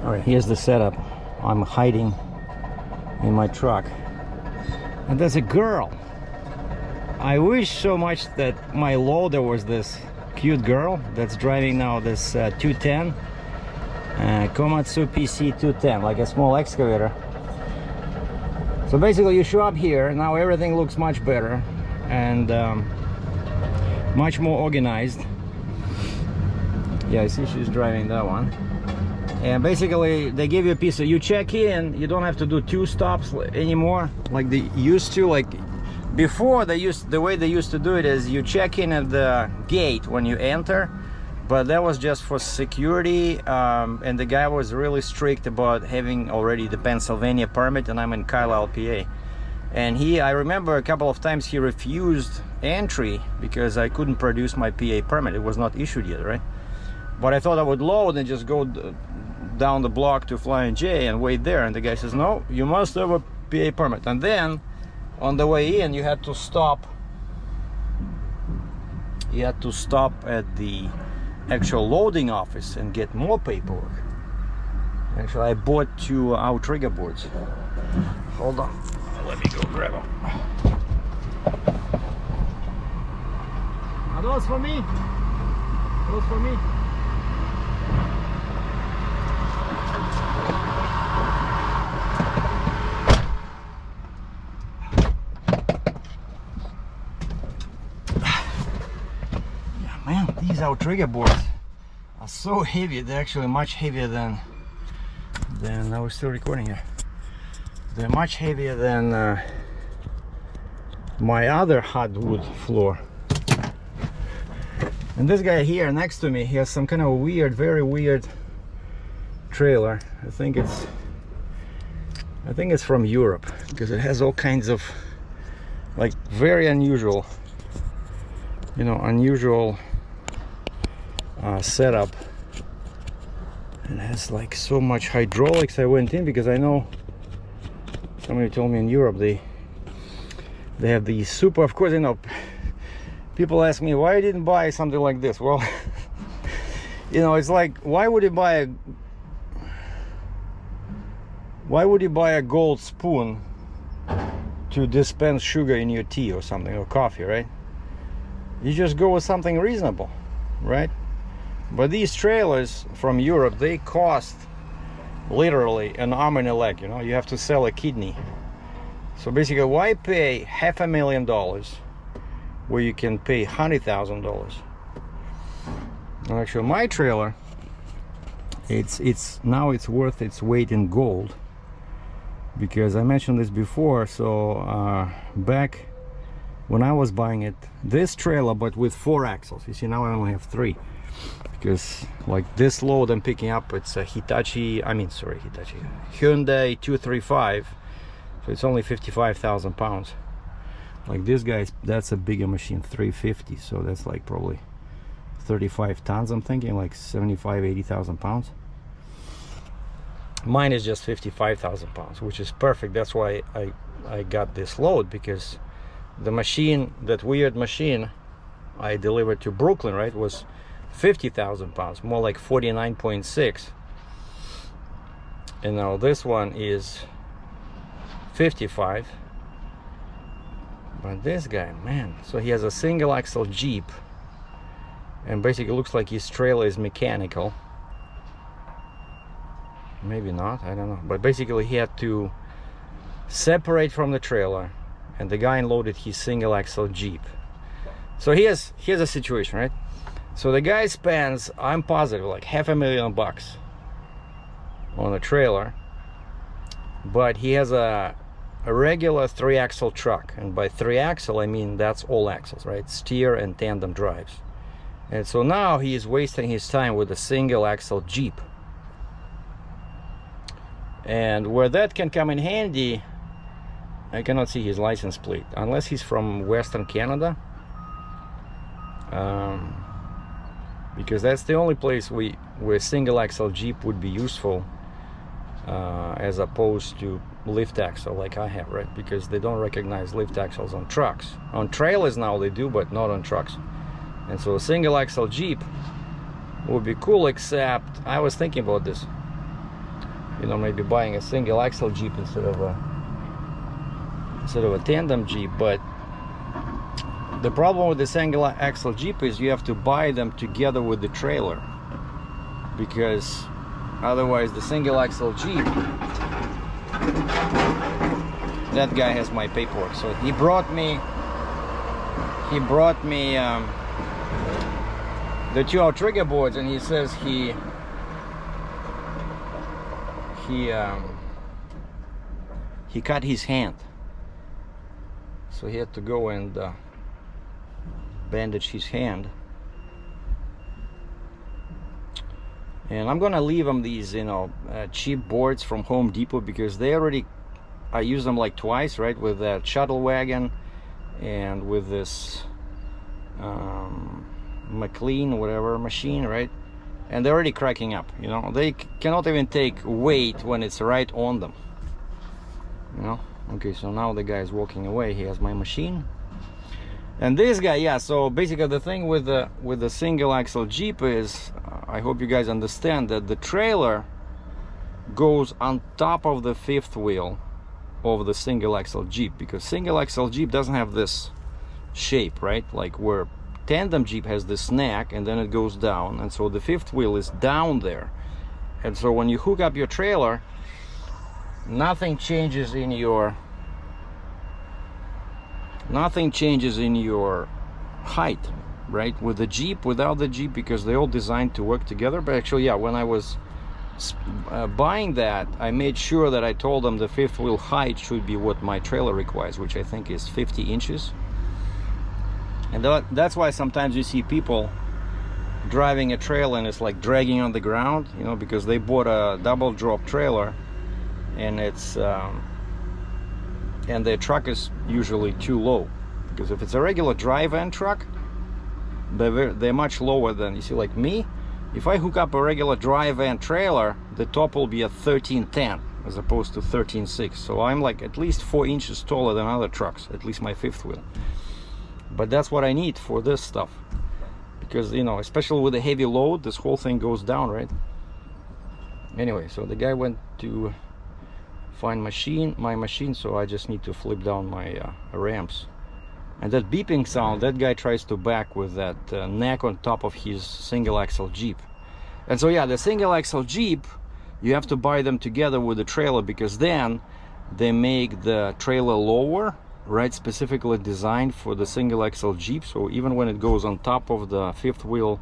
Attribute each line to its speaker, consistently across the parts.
Speaker 1: All right, here's the setup. I'm hiding in my truck, and there's a girl. I wish so much that my loader was this cute girl that's driving now this 210 Komatsu PC 210, like a small excavator. So basically you show up here, now everything looks much better and much more organized. Yeah, I see she's driving that one. And basically they give you a piece of, you check in, you don't have to do 2 stops anymore like they used to. Like before, the way they used to do it is you check in at the gate when you enter, but that was just for security, and the guy was really strict about having already the Pennsylvania permit, and I'm in Carlisle, PA. And I remember a couple of times he refused entry because I couldn't produce my PA permit. It was not issued yet, right? But I thought I would load and just go down the block to Flying J and wait there, and the guy says no, you must have a PA permit. And then on the way in you had to stop at the actual loading office and get more paperwork. Actually, I bought 2 outrigger boards. Hold on, let me go grab them. Are those for me? Those for me? These outrigger boards are so heavy. They're actually much heavier than I was still recording here. They're much heavier than my other hardwood floor. And this guy here next to me, he has some kind of weird, very weird trailer. I think it's from Europe, because it has all kinds of like very unusual, you know, unusual setup. It has like so much hydraulics. I went in because I know somebody told me in Europe they have these super, of course, you know, people ask me why I didn't buy something like this. Well, you know, it's like, why would you buy a gold spoon to dispense sugar in your tea or something, or coffee, right? You just go with something reasonable, right? But these trailers from Europe, they cost literally an arm and a leg. You know, you have to sell a kidney. So basically, why pay $500,000 where you can pay $100,000? Actually, my trailer, it's now it's worth its weight in gold, because I mentioned this before. So back when I was buying it, this trailer, but with 4 axles. You see, now I only have 3. Because like this load I'm picking up, it's a Hyundai 235, so it's only 55,000 pounds. Like this guy, that's a bigger machine, 350, so that's like probably 35 tons. I'm thinking like 80,000 pounds. Mine is just 55,000 pounds, which is perfect. That's why I got this load, because the machine, that weird machine I delivered to Brooklyn, right, was 50,000 pounds, more like 49.6, and now this one is 55. But this guy, man, so he has a single axle Jeep, and basically looks like his trailer is mechanical. Maybe not, I don't know, but basically he had to separate from the trailer, and the guy unloaded his single axle Jeep. So here's a situation, right? So the guy spends, I'm positive, like $500,000 on a trailer, but he has a regular 3-axle truck, and by 3-axle I mean that's all axles, right? Steer and tandem drives. And so now he is wasting his time with a single axle Jeep. And where that can come in handy, I cannot see his license plate, unless he's from Western Canada. Because that's the only place where single axle Jeep would be useful, as opposed to lift axle like I have, right? Because they don't recognize lift axles on trucks. On trailers now they do, but not on trucks. And so a single axle Jeep would be cool, except I was thinking about this. you know, maybe buying a single axle Jeep instead of a tandem Jeep. But the problem with the single axle Jeep is you have to buy them together with the trailer, because otherwise the single axle Jeep, that guy has my paperwork. So he brought me the 2 trigger boards, and he says he cut his hand, so he had to go and bandage his hand. And I'm gonna leave him these, you know, cheap boards from Home Depot, because they already, I used them like twice, right, with that shuttle wagon and with this McLean whatever machine, right, and they're already cracking up, you know. They cannot even take weight when it's right on them, you know. Okay, so now the guy is walking away. He has my machine. And this guy, yeah, so basically the thing with the single axle Jeep is, I hope you guys understand that the trailer goes on top of the fifth wheel of the single axle Jeep, because single axle Jeep doesn't have this shape, right, like where tandem Jeep has this neck and then it goes down, and so the fifth wheel is down there. And so when you hook up your trailer, nothing changes in your height, right, with the Jeep, without the Jeep, because they're all designed to work together. But actually, yeah, when I was buying that, I made sure that I told them the fifth wheel height should be what my trailer requires, which I think is 50 inches. And that's why sometimes you see people driving a trailer and it's like dragging on the ground, you know, because they bought a double drop trailer, and it's and their truck is usually too low, because if it's a regular drive-in truck, they're much lower than, you see, like me, if I hook up a regular drive-in trailer, the top will be at 13.10 as opposed to 13.6. So I'm like at least 4 inches taller than other trucks, at least my fifth wheel. But that's what I need for this stuff, because, you know, especially with a heavy load, this whole thing goes down, right? Anyway, so the guy went to find my machine, so I just need to flip down my ramps. And that beeping sound, that guy tries to back with that neck on top of his single axle Jeep. And so yeah, the single axle Jeep, you have to buy them together with the trailer, because then they make the trailer lower, right, specifically designed for the single axle Jeep. So even when it goes on top of the fifth wheel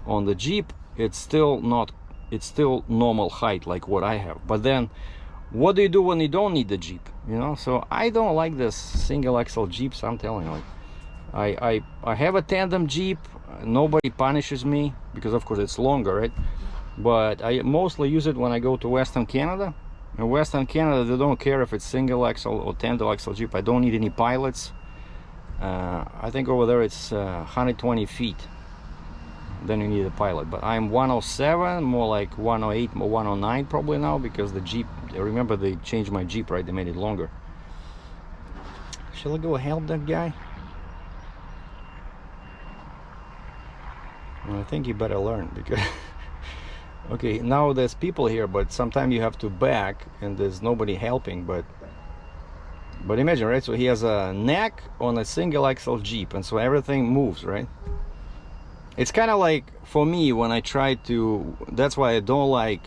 Speaker 1: on the Jeep, it's still normal height like what I have. But then what do you do when you don't need the Jeep, you know? So I don't like this single axle Jeeps, I'm telling you. Like, I have a tandem Jeep, nobody punishes me, because of course it's longer, right? But I mostly use it when I go to Western Canada. In Western Canada, they don't care if it's single axle or tandem axle Jeep. I don't need any pilots. I think over there it's 120 feet. Then you need a pilot. But I'm 107, more like 108 or 109 probably now, because the Jeep, remember they changed my Jeep, right? They made it longer. Shall I go help that guy? Well, I think you better learn, because okay, now there's people here, but sometimes you have to back and there's nobody helping. But imagine, right, so he has a neck on a single axle Jeep, and so everything moves, right? It's kind of like, for me, when I try to, that's why I don't like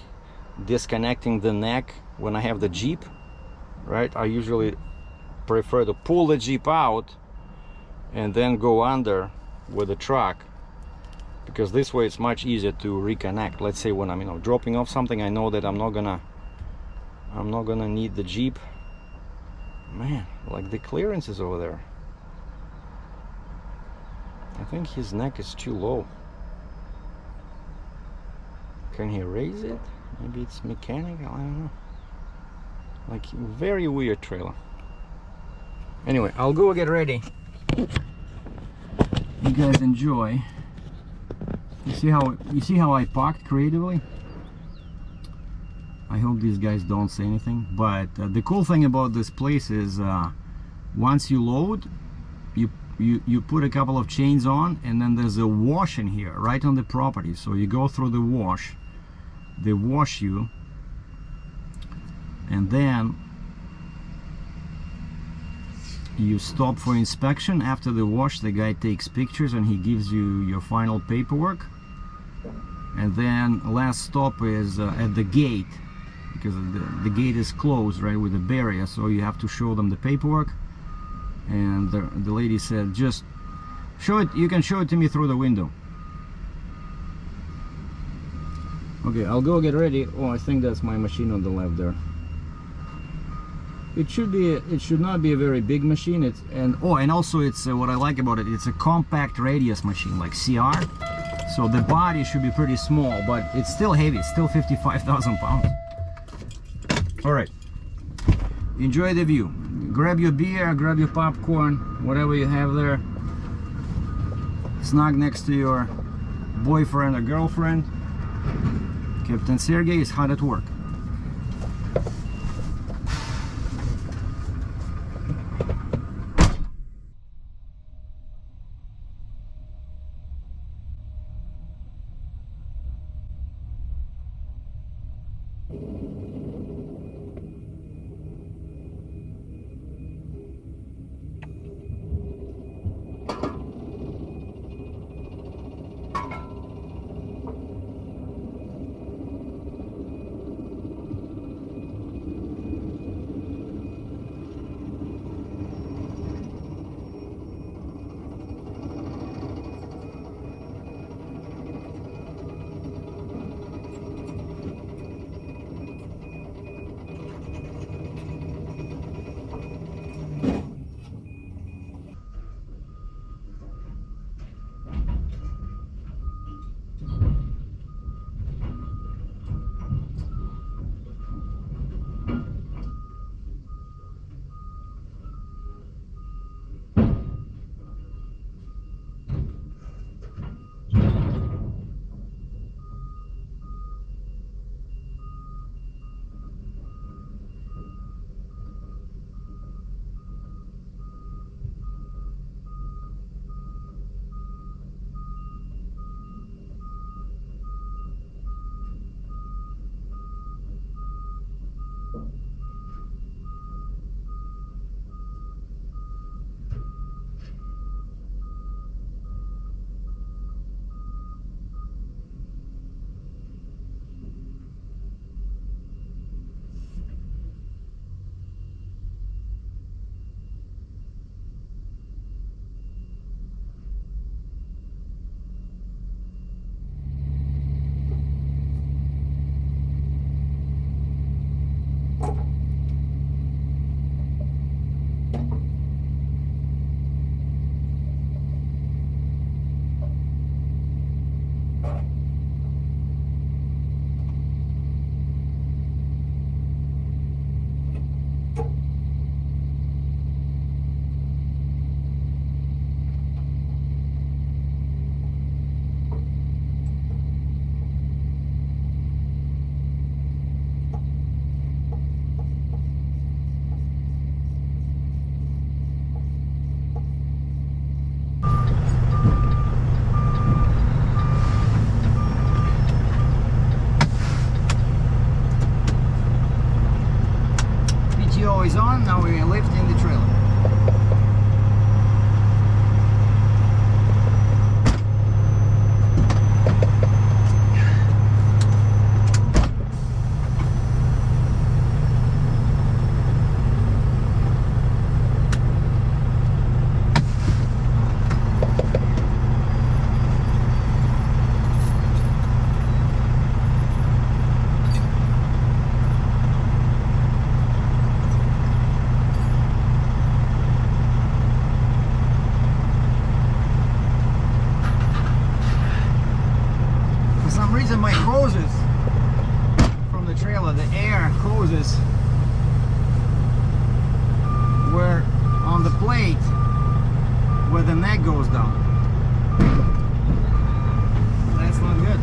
Speaker 1: disconnecting the neck when I have the Jeep, right? I usually prefer to pull the Jeep out and then go under with the truck, because this way it's much easier to reconnect. Let's say when I'm, you know, dropping off something, I know that I'm not gonna need the Jeep. Man, like the clearance is over there. I think his neck is too low. Can he raise it? Maybe it's mechanical, I don't know. Like, very weird trailer. Anyway, I'll go get ready. You guys enjoy. You see how I parked creatively? I hope these guys don't say anything. But the cool thing about this place is once you load, you put a couple of chains on, and then there's a wash in here right on the property. So you go through the wash, they wash you, and then you stop for inspection. After the wash, the guy takes pictures and he gives you your final paperwork. And then last stop is at the gate, because the gate is closed, right, with a barrier, so you have to show them the paperwork. And the lady said, just show it, you can show it to me through the window. Okay, I'll go get ready. Oh, I think that's my machine on the left there. It should not be a very big machine. And also it's what I like about it, it's a compact radius machine, like CR. So the body should be pretty small, but it's still heavy. It's still 55,000 pounds. All right, enjoy the view. Grab your beer, grab your popcorn, whatever you have there. Snug next to your boyfriend or girlfriend. Captain Sergei is hard at work. Is on. Now we're lifting the trailer. My hoses from the trailer, the air hoses were on the plate where the neck goes down. That's not good.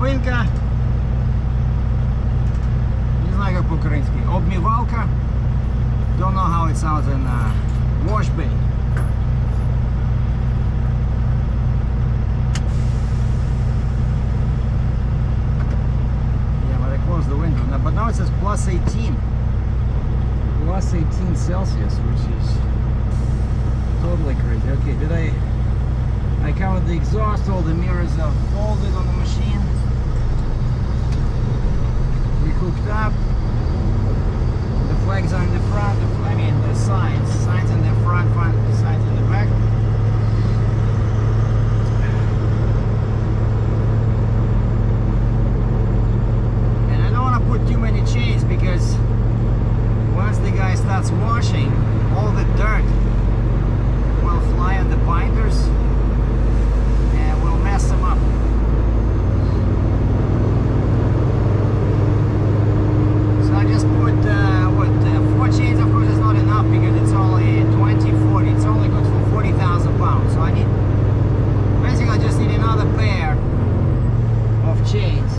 Speaker 1: зупинка. Не знаю як по-українськи. Обмивалка. Don't know how it sounds in wash bay. Yeah, but I closed the window. Now, but now it says plus 18. Plus 18 Celsius, which is totally crazy. Okay, did I covered the exhaust, all the mirrors are folded on the machine. We hooked up. The flags are in the front, I mean the signs in the front, signs in the back. And I don't want to put too many chains because once the guy starts washing, all the dirt will fly on the binders and will mess them up. So I just put 4 chains. Of course it's not enough because it's only 2040. It's only good for 40,000 pounds. So I need, basically I just need another pair of chains.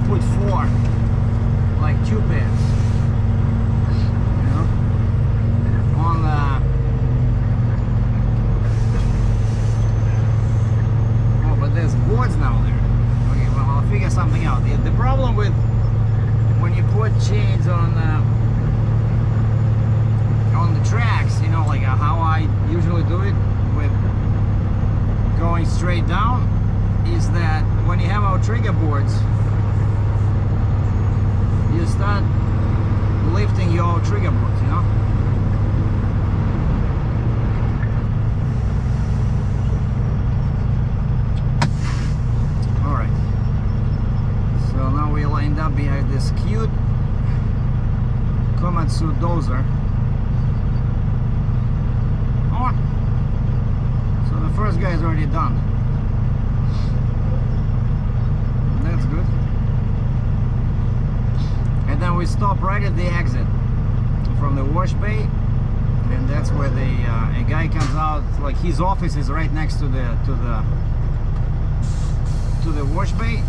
Speaker 1: Put 4, like 2 pairs, you know, on the oh, but there's boards now there. Okay, well I'll figure something out. The problem with when you put chains on the tracks, you know, like how I usually do it with going straight down, is that when you have our trigger boards, you start lifting your trigger boards, you know. Alright. So now we lined up behind this cute Komatsu dozer. Oh! So the first guy is already done. That's good. And then we stop right at the exit from the wash bay, and that's where the a guy comes out. Like his office is right next to the wash bay.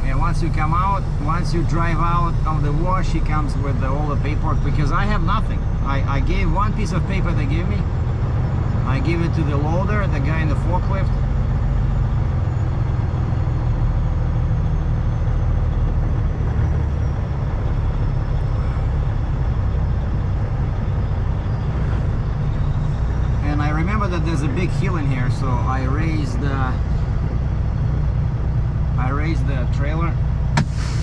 Speaker 1: And once you come out, once you drive out of the wash, he comes with all the paperwork, because I have nothing. I gave one piece of paper they gave me. I give it to the loader, the guy in the forklift. That there's a big hill in here, so I raised the trailer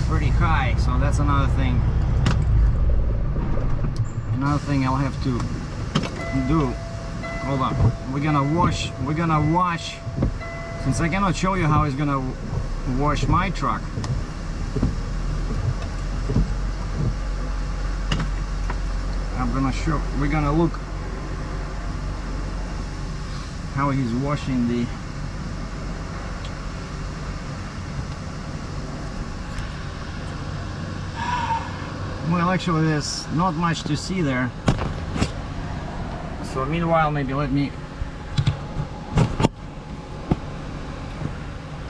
Speaker 1: pretty high. So that's another thing I'll have to do. Hold on, we're gonna wash, since I cannot show you how he's gonna wash my truck. We're gonna look how he's washing the well, actually there's not much to see there, so meanwhile maybe let me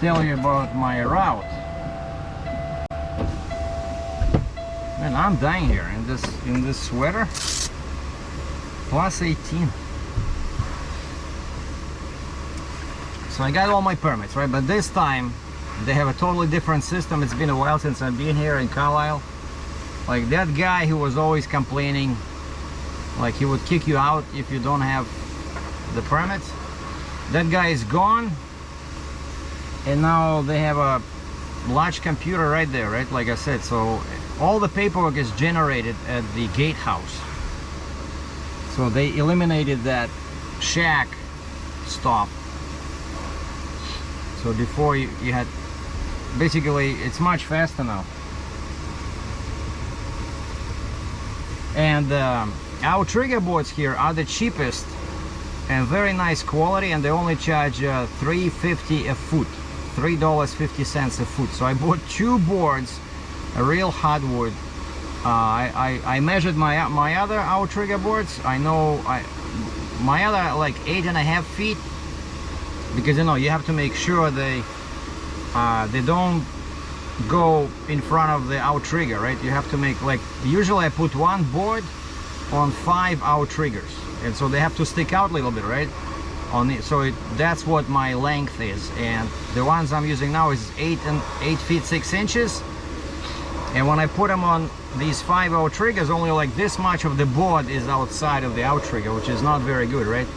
Speaker 1: tell you about my route. Man, I'm dying here in this sweater. Plus 18. So I got all my permits, right? But this time they have a totally different system. It's been a while since I've been here in Carlisle. Like that guy who was always complaining, like he would kick you out if you don't have the permits. That guy is gone, and now they have a large computer right there, right? Like I said, so all the paperwork is generated at the gatehouse. So they eliminated that shack stop. So before you had, basically it's much faster now. And our trigger boards here are the cheapest and very nice quality, and they only charge $3.50 a foot, $3.50 a foot. So I bought 2 boards, a real hardwood, I measured my other outrigger boards. I know my other like 8.5 feet, because you know you have to make sure they don't go in front of the outrigger, right? You have to make, like, usually I put one board on 5 outriggers, and so they have to stick out a little bit, right? On it, so that's what my length is, and the ones I'm using now is 8 feet 6 inches. And when I put them on these 5 outriggers, only like this much of the board is outside of the outrigger, which is not very good, right?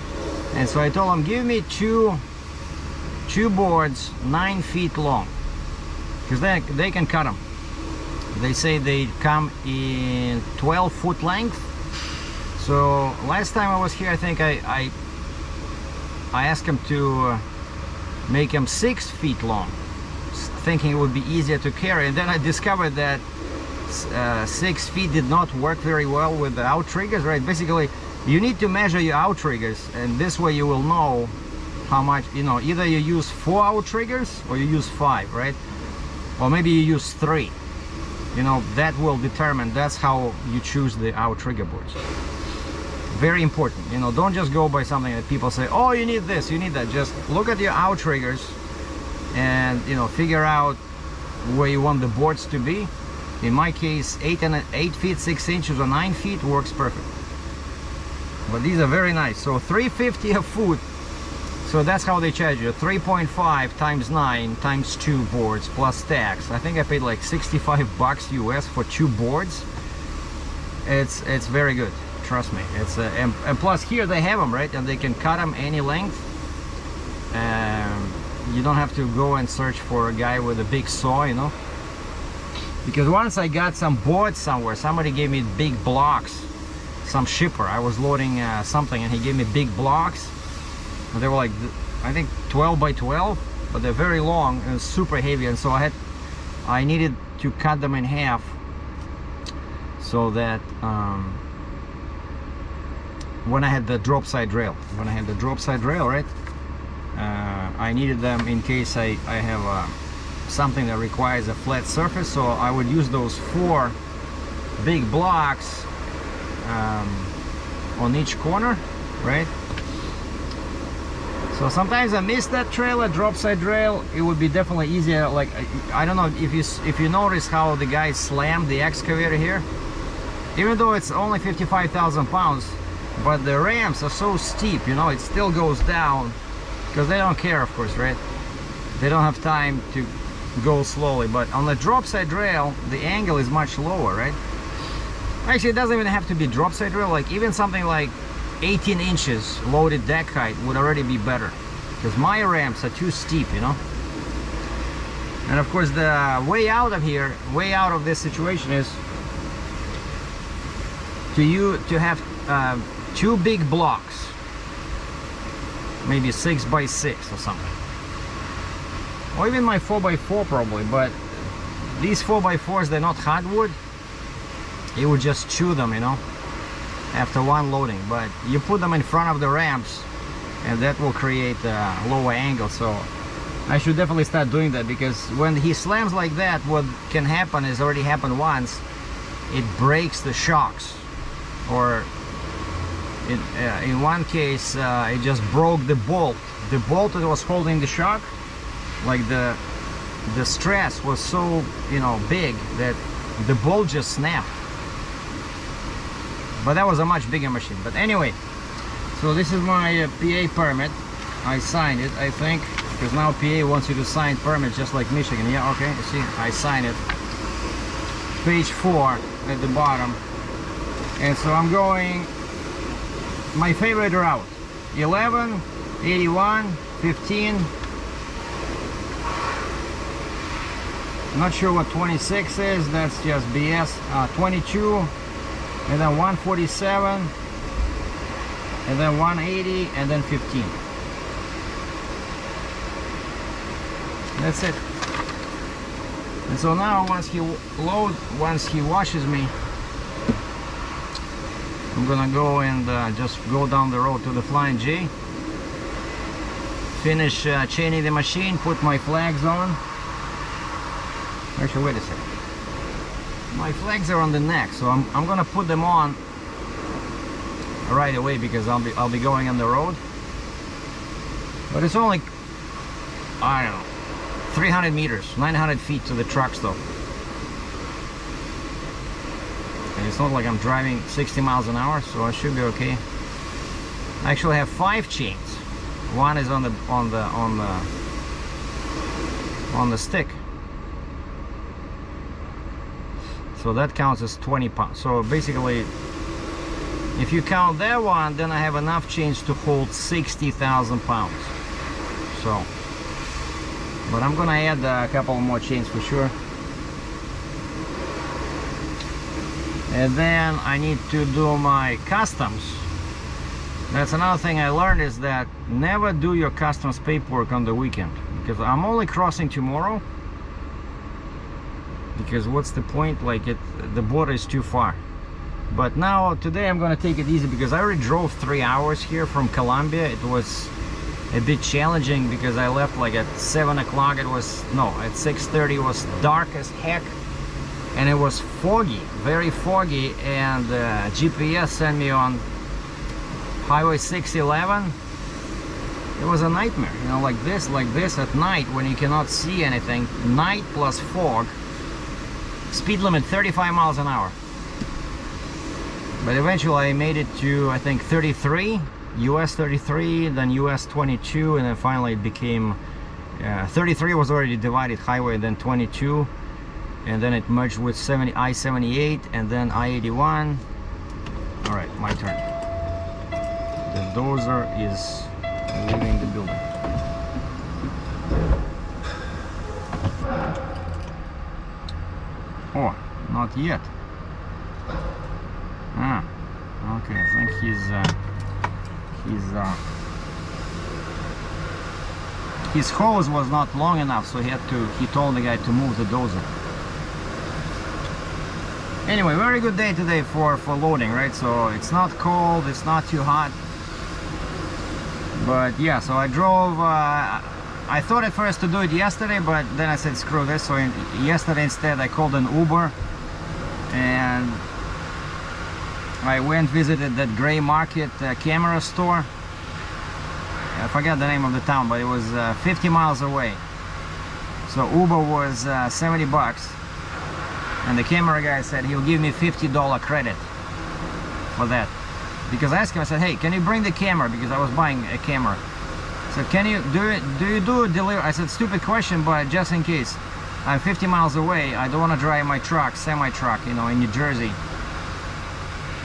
Speaker 1: And so I told them, give me two boards 9 feet long, because they can cut them. They say they come in 12-foot length. So last time I was here, I think I asked them to make them 6 feet long, thinking it would be easier to carry, and then I discovered that 6 feet did not work very well with the outriggers, right? Basically, you need to measure your outriggers, and this way you will know how much, you know, either you use 4 outriggers or you use 5, right? Or maybe you use 3. You know, that will determine, that's how you choose the outrigger boards. Very important, you know, don't just go by something that people say, oh, you need this, you need that. Just look at your outriggers and, you know, figure out where you want the boards to be. In my case, 8 feet 6 inches or 9 feet works perfect. But these are very nice. So $3.50 a foot. So that's how they charge you. 3.5 times 9 times 2 boards plus tax. I think I paid like 65 bucks US for 2 boards. It's very good. Trust me. It's and plus here they have them, right? And they can cut them any length. You don't have to go and search for a guy with a big saw, you know. Because once I got some boards somewhere, somebody gave me big blocks. Some shipper, I was loading something, and he gave me big blocks. And they were like, I think 12 by 12, but they're very long and super heavy, and so I needed to cut them in half so that when I had the drop side rail, right, I needed them in case I have something that requires a flat surface. So I would use those 4 big blocks on each corner, right? So sometimes I miss that trail, a drop side rail. It would be definitely easier. Like, I don't know if you notice how the guy slammed the excavator here, even though it's only 55,000 pounds, but the ramps are so steep, you know, it still goes down, because they don't care, of course, right? They don't have time to go slowly. But on the drop side rail, the angle is much lower, right? Actually, it doesn't even have to be drop side rail. Like, even something like 18 inches loaded deck height would already be better, because my ramps are too steep, you know. And of course, the way out of here, way out of this situation, is to have 2 big blocks, maybe 6 by 6 or something, or even my 4 by 4 probably. But these 4 by 4s, they're not hardwood. You would just chew them, you know, after one loading. But you put them in front of the ramps, and that will create a lower angle. So I should definitely start doing that, because when he slams like that, what can happen is already happened once. It breaks the shocks, or in one case it just broke the bolt that was holding the shock. Like the stress was so, you know, big that the bolt just snapped. But that was a much bigger machine. But anyway, so this is my PA permit. I signed it, I think, because now PA wants you to sign permits just like Michigan. Yeah, okay, you see, I signed it. Page 4 at the bottom. And so I'm going my favorite route: 11, 81, 15. Not sure what 26 is, that's just BS. 22, and then 147, and then 180, and then 15. That's it. And so now once he washes me, I'm gonna go and just go down the road to the Flying J, finish chaining the machine, put my flags on. Actually, wait a second. my flags are on the neck, so I'm gonna put them on right away because I'll be going on the road. But it's only, I don't know, 300 meters, 900 feet to the truck stop. And it's not like I'm driving 60 miles an hour, so I should be okay. I actually have 5 chains. One is on the stick. So that counts as 20 pounds. So basically, if you count that one, then I have enough chains to hold 60,000 pounds. So, but I'm gonna add a couple more chains for sure. And then I need to do my customs. That's another thing I learned, is that never do your customs paperwork on the weekend, because I'm only crossing tomorrow. Because what's the point? Like, the border is too far. But now today I'm gonna take it easy because I already drove 3 hours here from Colombia. It was a bit challenging because I left like at 7 o'clock. It was, no, at 6:30. It was dark as heck, and it was foggy, very foggy. And GPS sent me on Highway 611. It was a nightmare, you know, like this at night when you cannot see anything. Night plus fog. Speed limit 35 miles an hour. But eventually I made it to, I think, 33, US 33, then US 22, and then finally it became 33 was already divided highway, then 22, and then it merged with I-78, and then I-81. All right, my turn. The dozer is leaving the building. Oh, not yet. Ah, okay. I think his hose was not long enough, so he told the guy to move the dozer. Anyway, very good day today for loading, right? So it's not cold, it's not too hot. But yeah, so I drove. I thought at first to do it yesterday, but then I said screw this. So yesterday instead I called an Uber, and I went visited that gray market camera store. I forgot the name of the town, but it was 50 miles away. So Uber was 70 bucks, and the camera guy said he'll give me $50 credit for that. Because I asked him, I said, hey, can you bring the camera? Because I was buying a camera. So can you do a delivery? I said, stupid question, but just in case. I'm 50 miles away. I don't want to drive my truck, semi-truck, you know, in New Jersey.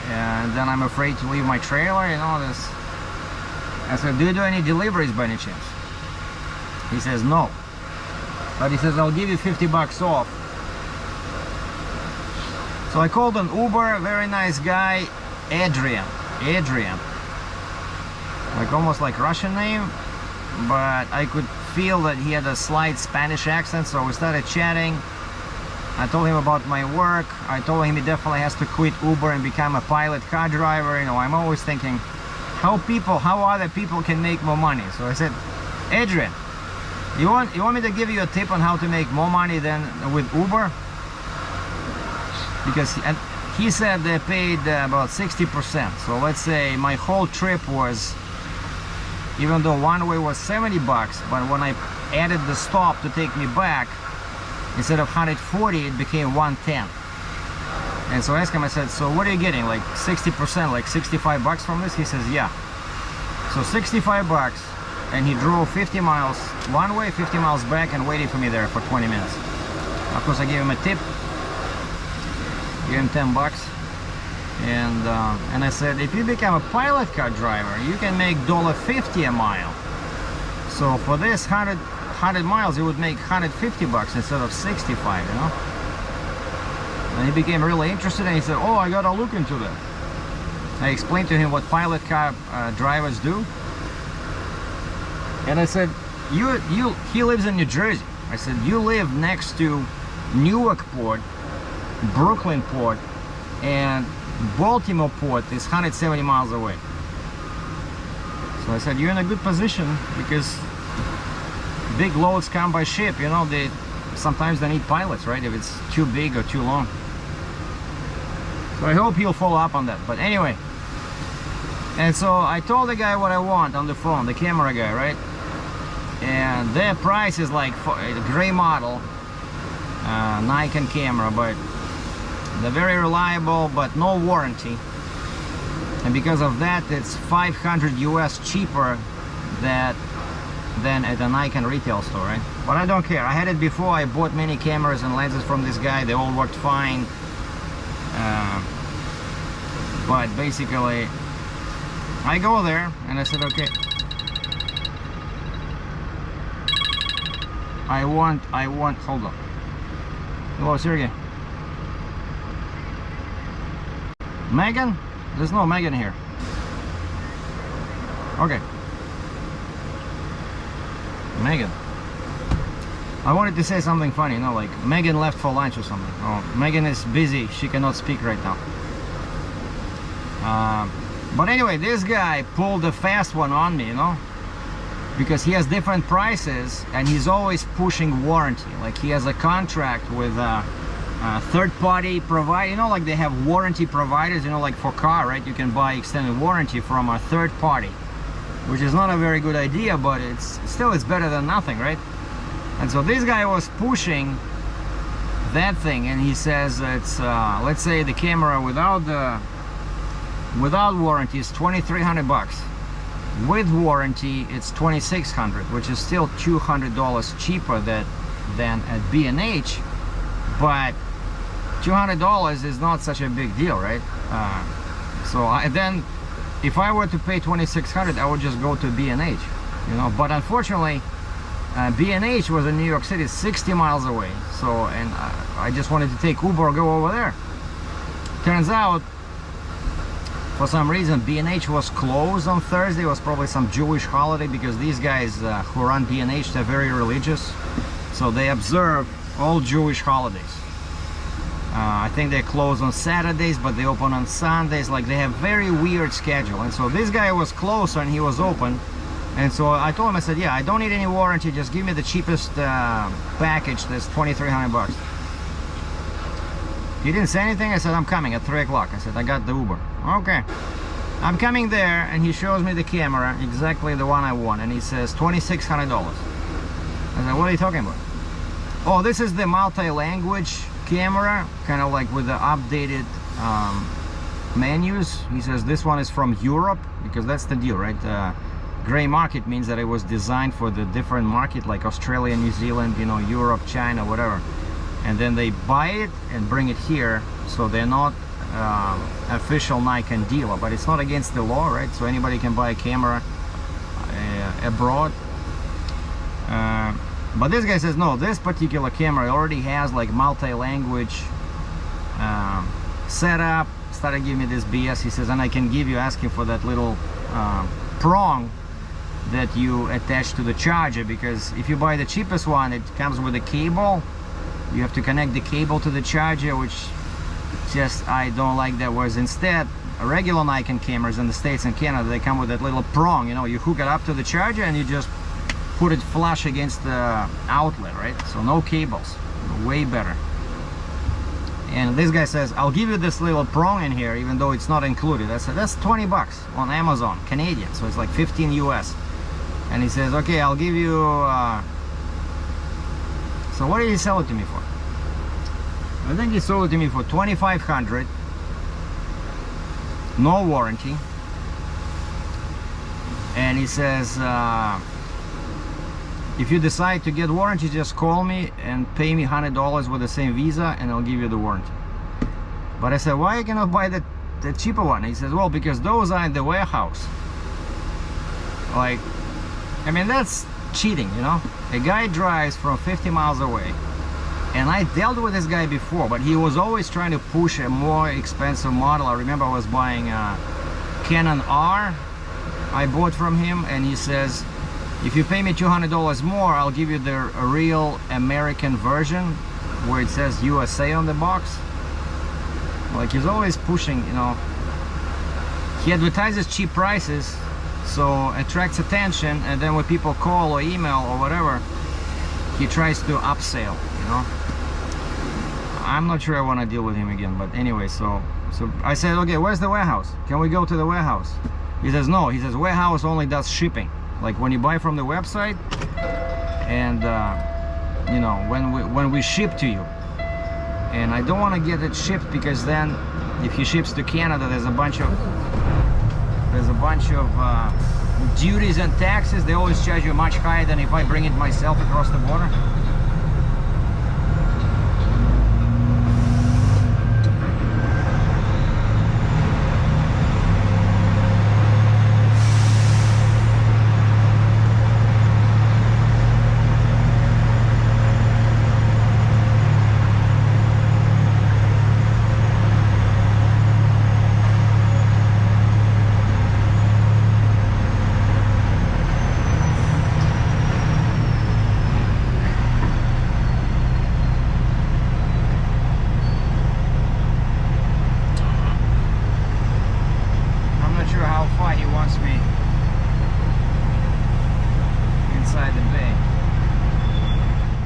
Speaker 1: And then I'm afraid to leave my trailer, you know, this. I said, do you do any deliveries by any chance? He says, no. But he says, I'll give you 50 bucks off. So I called an Uber, a very nice guy, Adrian. Like almost like Russian name, but I could feel that he had a slight Spanish accent, so we started chatting. I told him about my work. I told him he definitely has to quit Uber and become a pilot car driver. You know, I'm always thinking how other people can make more money. So I said, Adrian, you want me to give you a tip on how to make more money than with Uber? Because he said they paid about 60%. So let's say my whole trip was, even though one way was 70 bucks, but when I added the stop to take me back, instead of 140, it became 110. And so I asked him, I said, so what are you getting? Like 60%, like 65 bucks from this? He says, yeah. So 65 bucks, and he drove 50 miles one way, 50 miles back, and waited for me there for 20 minutes. Of course, I gave him a tip. Gave him 10 bucks, and I said, if you become a pilot car driver, you can make $1.50 a mile. So for this 100 miles, you would make 150 bucks instead of 65, you know. And he became really interested, and he said, oh, I gotta look into that. I explained to him what pilot car drivers do, and I said, he lives in New Jersey. I said, you live next to Newark Port, Brooklyn Port, and Baltimore Port is 170 miles away. So I said, you're in a good position, because big loads come by ship, you know, sometimes they need pilots, right, if it's too big or too long. So I hope he'll follow up on that. But anyway, and so I told the guy what I want on the phone, the camera guy, right? And their price is like for a gray model Nikon camera, but they're very reliable, but no warranty. And because of that, it's 500 US cheaper than at a Nikon retail store, right? But I don't care. I had it before. I bought many cameras and lenses from this guy. They all worked fine. But basically, I go there and I said, okay, I want, hold on. Hello, Sergei. Megan? There's no Megan here. Okay. Megan. I wanted to say something funny, you know, like Megan left for lunch or something. Oh, Megan is busy. She cannot speak right now. But anyway, this guy pulled a fast one on me, you know, because he has different prices and he's always pushing warranty. Like he has a contract with a third-party provider, you know, like they have warranty providers, you know, like for car, right? You can buy extended warranty from a third party, which is not a very good idea, but it's better than nothing, right? And so this guy was pushing that thing, and he says it's let's say the camera without warranty is 2,300 bucks. With warranty, it's 2,600, which is still $200 cheaper than at B&H, but $200 is not such a big deal, right? So then if I were to pay 2,600, I would just go to B&H, you know. But unfortunately, B&H was in New York City, 60 miles away. So, and I just wanted to take Uber or go over there. Turns out, for some reason, B&H was closed on Thursday. It was probably some Jewish holiday, because these guys who run B&H, they're very religious. So they observe all Jewish holidays. I think they close on Saturdays, but they open on Sundays. Like they have very weird schedule. And so this guy was closed and he was open. And so I told him, I said, yeah, I don't need any warranty. Just give me the cheapest package. That's 2,300 bucks. He didn't say anything. I said, I'm coming at 3 o'clock. I said, I got the Uber. Okay. I'm coming there, and he shows me the camera, exactly the one I want. And he says, $2,600. I said, what are you talking about? Oh, this is the multi-language camera, kind of like with the updated menus. He says this one is from Europe, because that's the deal, right? Gray market means that it was designed for the different market, like Australia, New Zealand, you know, Europe, China, whatever. And then they buy it and bring it here, so they're not official Nikon dealer, but it's not against the law, right? So anybody can buy a camera abroad. But this guy says, no, this particular camera already has like multi-language setup. Started giving me this BS. He says, and I can give you, asking for that little prong that you attach to the charger, because if you buy the cheapest one, it comes with a cable. You have to connect the cable to the charger, which just I don't like that. Whereas instead, regular Nikon cameras in the States and Canada, they come with that little prong, you know, you hook it up to the charger and you just put it flush against the outlet, right? So no cables, way better. And this guy says, I'll give you this little prong in here, even though it's not included. I said, that's 20 bucks on Amazon, Canadian, so it's like 15 US. And he says, okay, I'll give you so what did he sell it to me for? I think he sold it to me for $2,500, no warranty. And he says, if you decide to get warranty, just call me and pay me $100 with the same Visa, and I'll give you the warranty. But I said, why you cannot buy the cheaper one? He says, well, because those are in the warehouse. Like, I mean, that's cheating, you know. A guy drives from 50 miles away, and I dealt with this guy before, but he was always trying to push a more expensive model. I remember I was buying a Canon R I bought from him, and he says, if you pay me $200 more, I'll give you the real American version where it says USA on the box. Like, he's always pushing, you know. He advertises cheap prices, so attracts attention, and then when people call or email or whatever, he tries to upsell, you know. I'm not sure I want to deal with him again, but anyway, so So I said, okay, where's the warehouse? Can we go to the warehouse? He says, no. He says, warehouse only does shipping. Like when you buy from the website, and you know, when we ship to you. And I don't want to get it shipped, because then if he ships to Canada, there's a bunch of duties and taxes. They always charge you much higher than if I bring it myself across the border.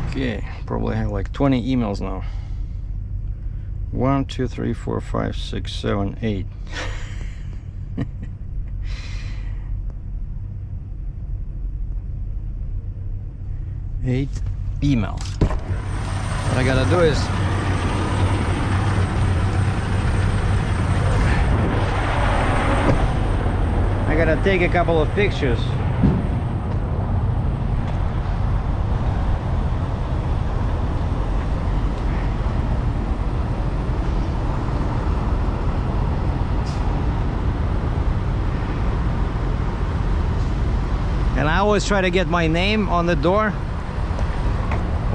Speaker 1: Okay, probably have like 20 emails now. 1, 2, 3, 4, 5, 6, 7, 8. 8 emails. What I gotta do is I gotta take a couple of pictures. And I always try to get my name on the door.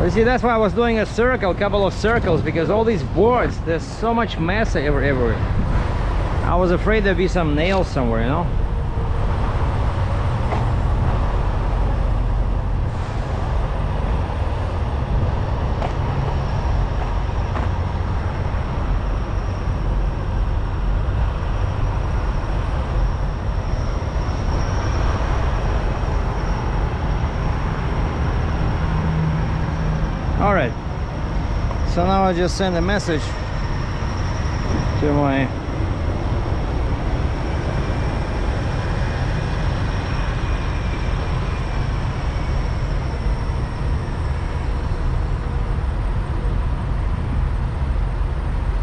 Speaker 1: You see, that's why I was doing a couple of circles, because all these boards, there's so much mess everywhere. I was afraid there'd be some nails somewhere, you know? Alright, so now I just send a message to my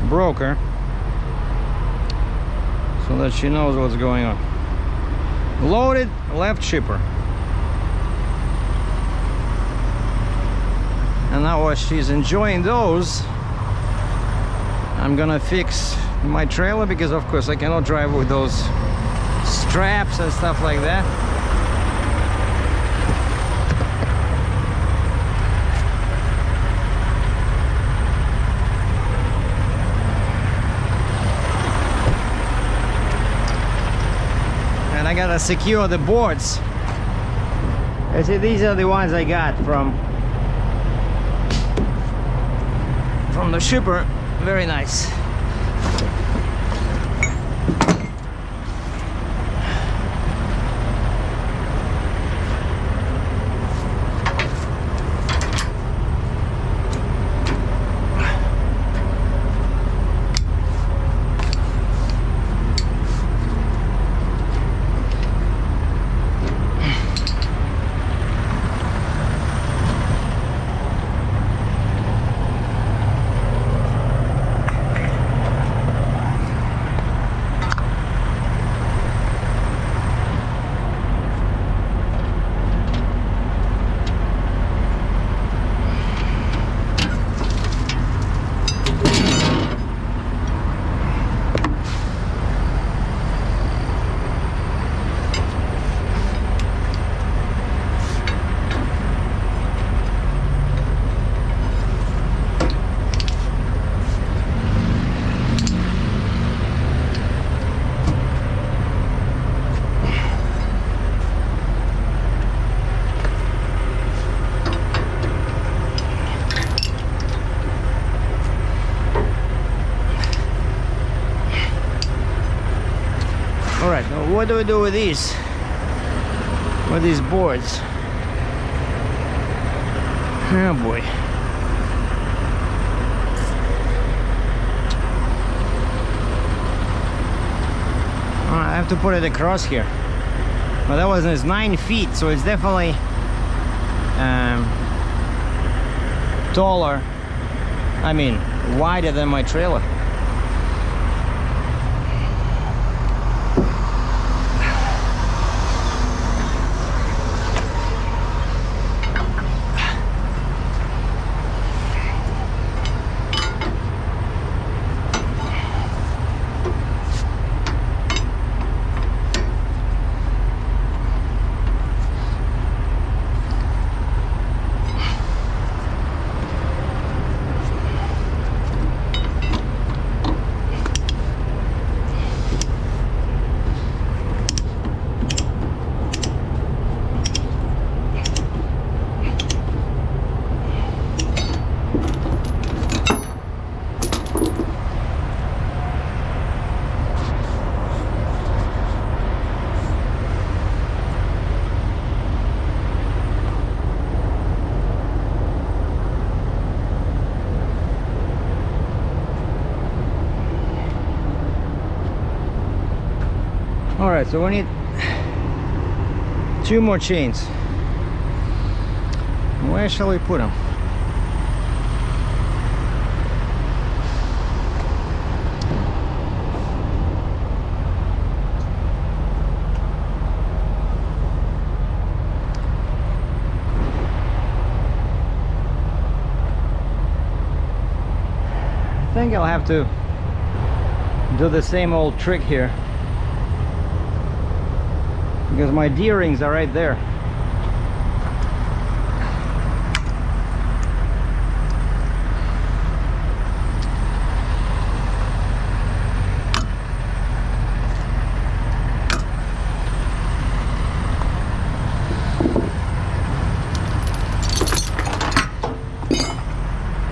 Speaker 1: broker so that she knows what's going on. Loaded, left shipper. And now while she's enjoying those, I'm gonna fix my trailer, because of course I cannot drive with those straps and stuff like that. And I gotta secure the boards. I see, these are the ones I got from the shipper. Very nice. Alright, now what do we do with these? With these boards? Oh boy. have to put it across here. But that was 9 feet, so it's definitely taller, I mean wider than my trailer. Alright, so we need 2 more chains. Where shall we put them? I think I'll have to do the same old trick here, because my D-rings are right there.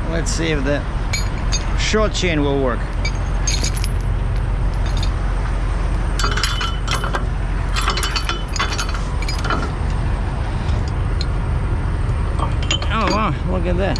Speaker 1: Let's see if the short chain will work. Look at that.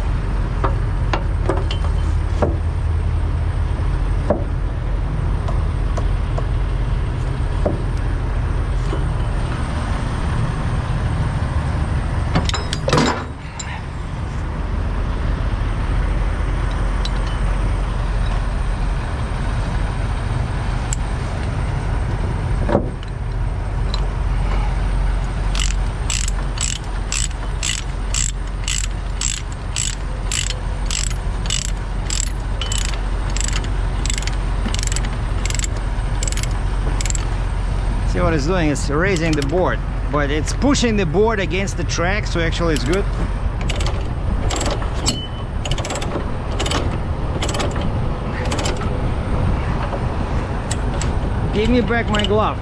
Speaker 1: See what it's doing? It's raising the board, but it's pushing the board against the track, so actually it's good. Give me back my glove.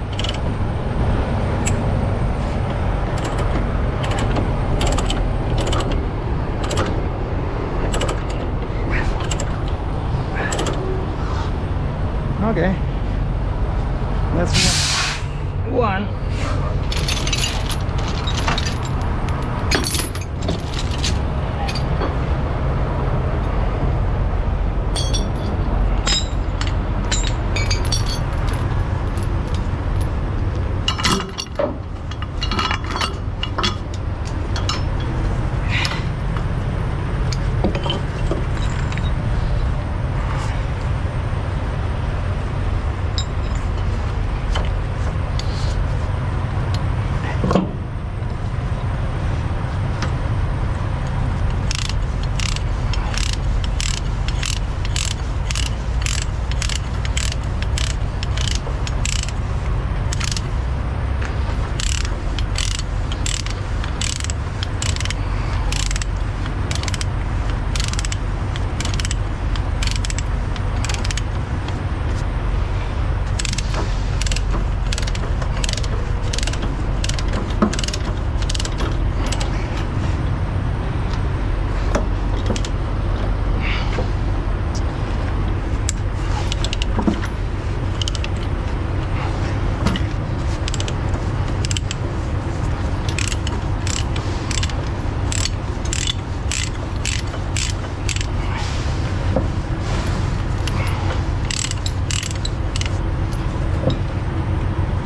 Speaker 1: Okay, that's one.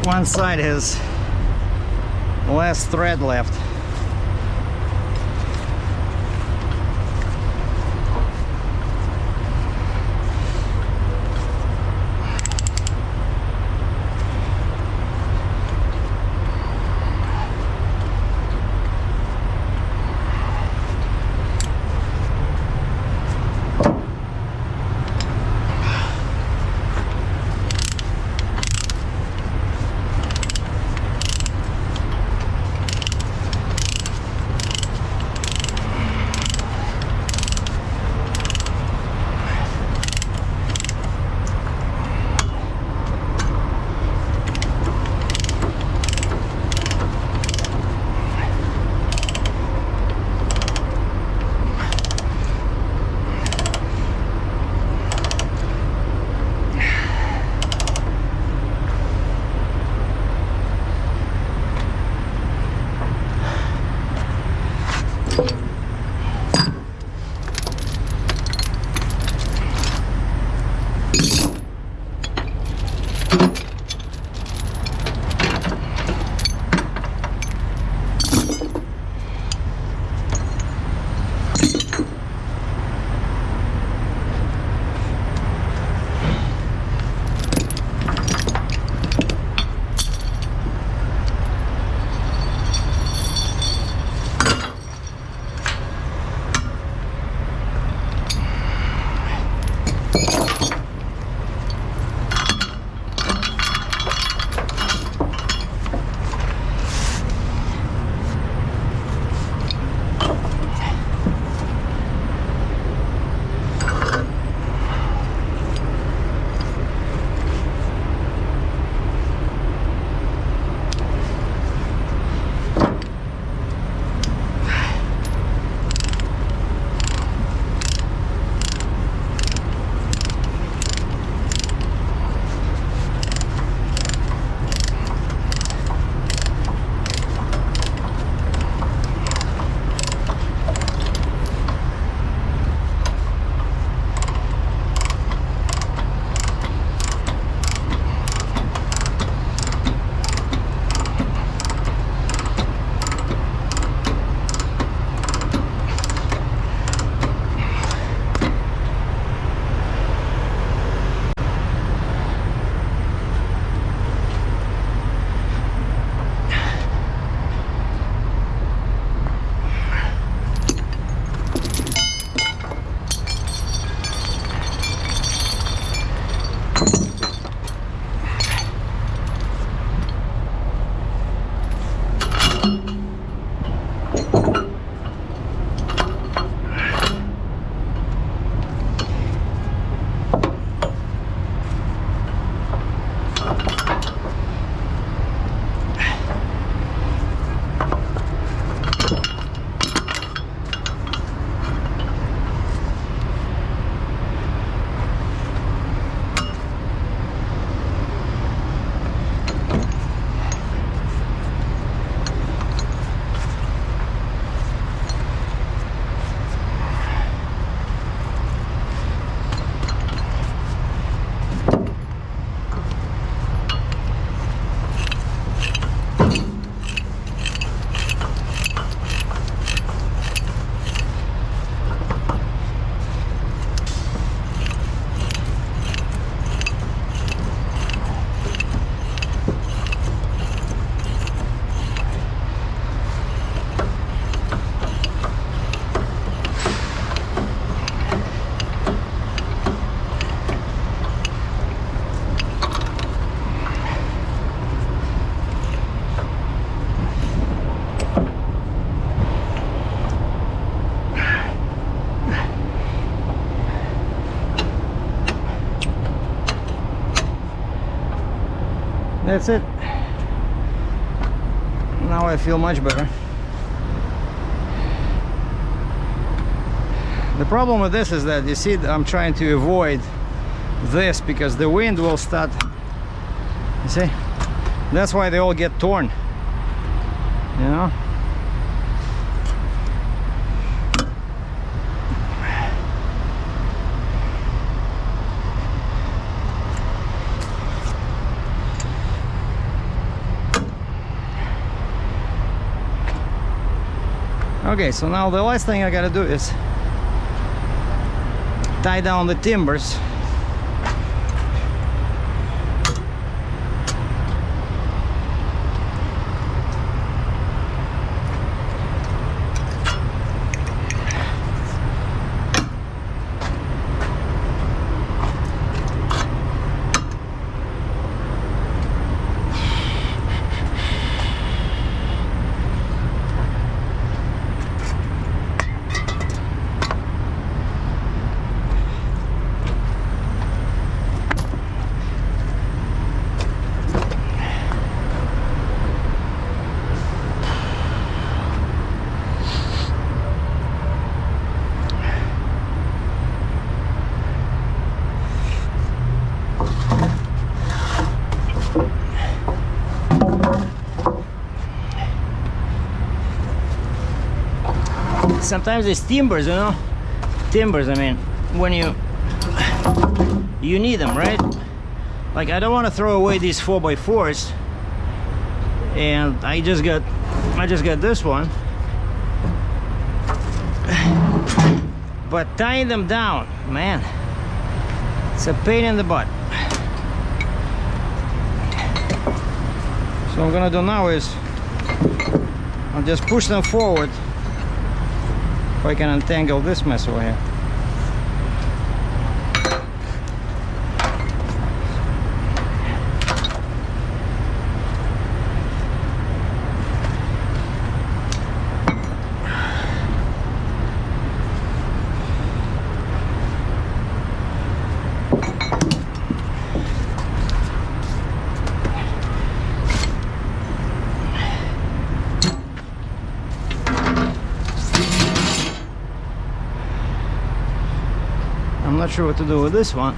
Speaker 1: one side has less thread left. That's it. Now I feel much better. The problem with this is that, you see, I'm trying to avoid this because the wind will start, you see, that's why they all get torn, you know. Okay, so now the last thing I gotta do is tie down the timbers. Sometimes it's timbers, you know, timbers. I mean, when you need them, right? Like, I don't want to throw away these 4x4s, and I just got this one. But tying them down, man, it's a pain in the butt. So what I'm gonna do now is I'll just push them forward. If I can untangle this mess over here. I'm not sure what to do with this one.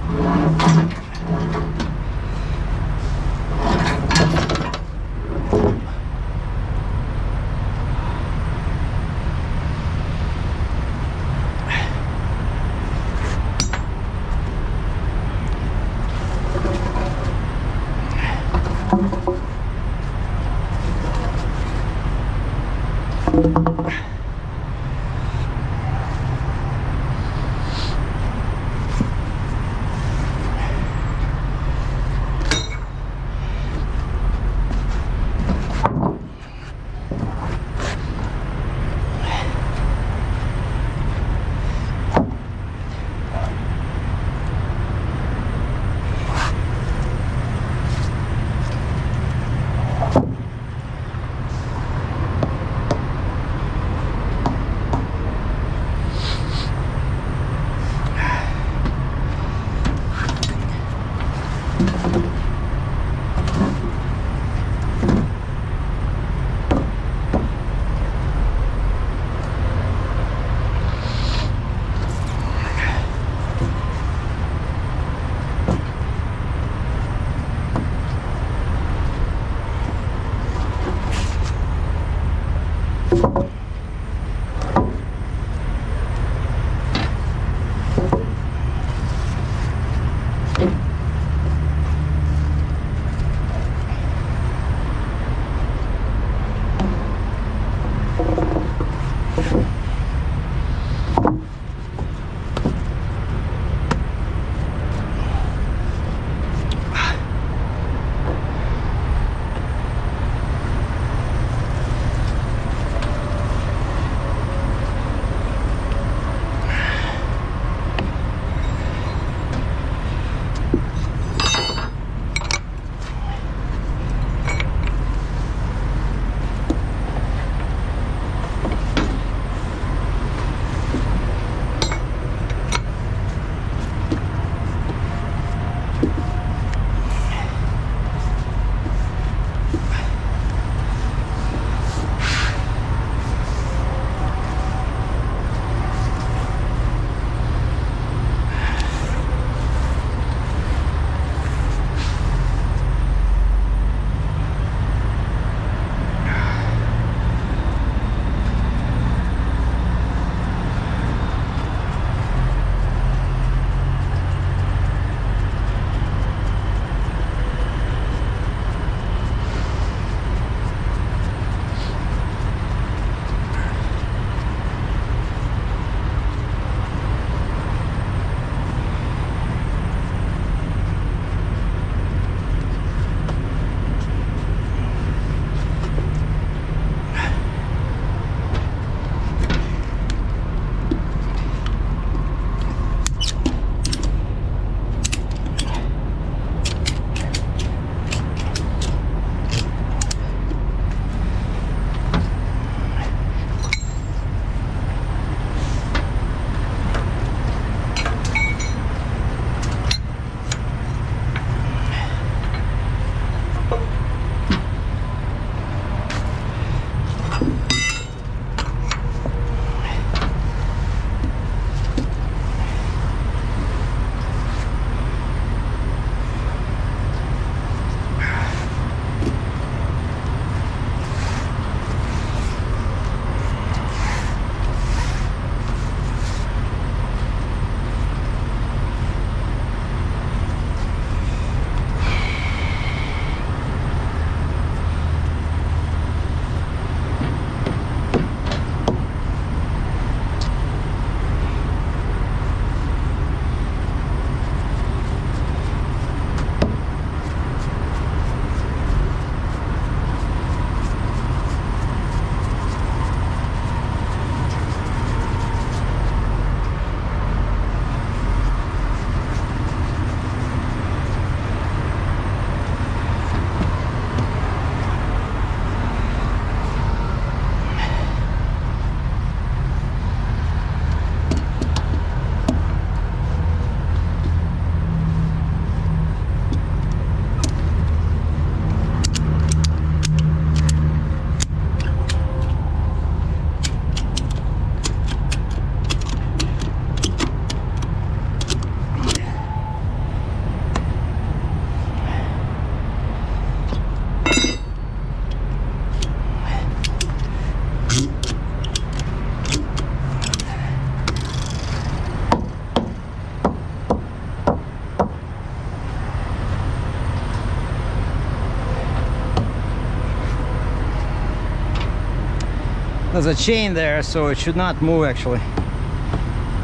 Speaker 1: There's a chain there, so it should not move actually.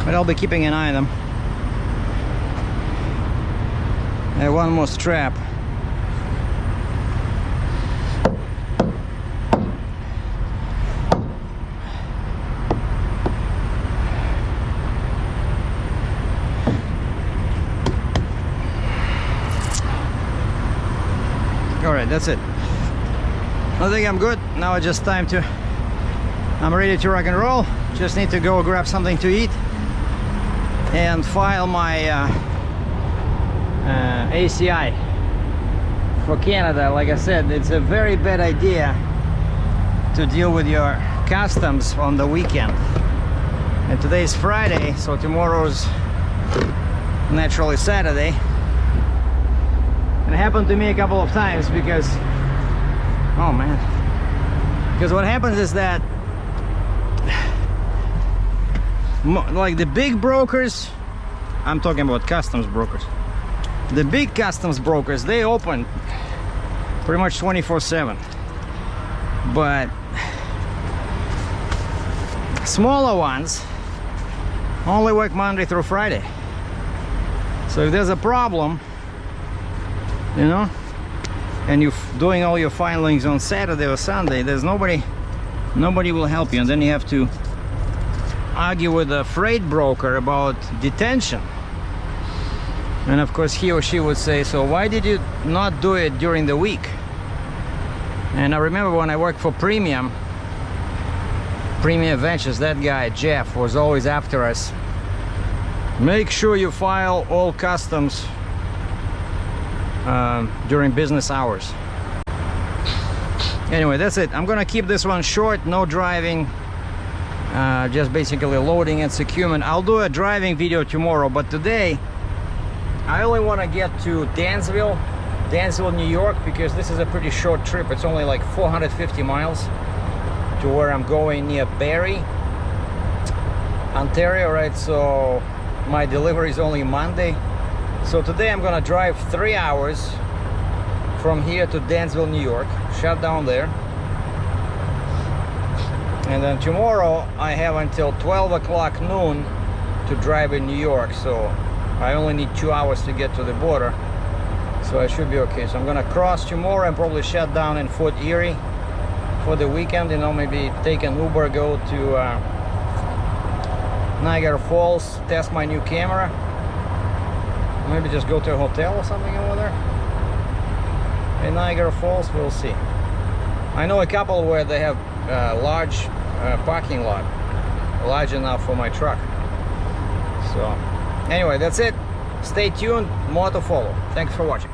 Speaker 1: But I'll be keeping an eye on them. I have one more strap. Alright, that's it. I think I'm good. Now it's just time to... I'm ready to rock and roll. Just need to go grab something to eat and file my ACI for Canada. Like I said, it's a very bad idea to deal with your customs on the weekend. And today's Friday, so tomorrow's naturally Saturday. And it happened to me a couple of times because, oh man, because what happens is that like the big brokers, I'm talking about customs brokers, the big customs brokers, they open pretty much 24/7, but smaller ones only work Monday through Friday. So if there's a problem, you know, and you're doing all your filings on Saturday or Sunday, there's nobody will help you, and then you have to argue with a freight broker about detention. And of course he or she would say, so why did you not do it during the week? And I remember when I worked for Premium Ventures, that guy Jeff was always after us. Make sure you file all customs during business hours. Anyway, that's it. I'm gonna keep this one short, no driving, just basically loading and securement. I'll do a driving video tomorrow, but today I only want to get to Dansville, New York, because this is a pretty short trip. It's only like 450 miles to where I'm going, near Barrie, Ontario, right? So my delivery is only Monday. So today I'm gonna drive 3 hours from here to Dansville, New York, shut down there. And then tomorrow I have until 12 o'clock noon to drive in New York. So I only need 2 hours to get to the border. So I should be okay. So I'm gonna cross tomorrow and probably shut down in Fort Erie for the weekend. You know, maybe take an Uber, go to Niagara Falls, test my new camera. Maybe just go to a hotel or something over there in Niagara Falls. We'll see. I know a couple where they have large parking lot, large enough for my truck. So anyway, that's it. Stay tuned, more to follow. Thanks for watching.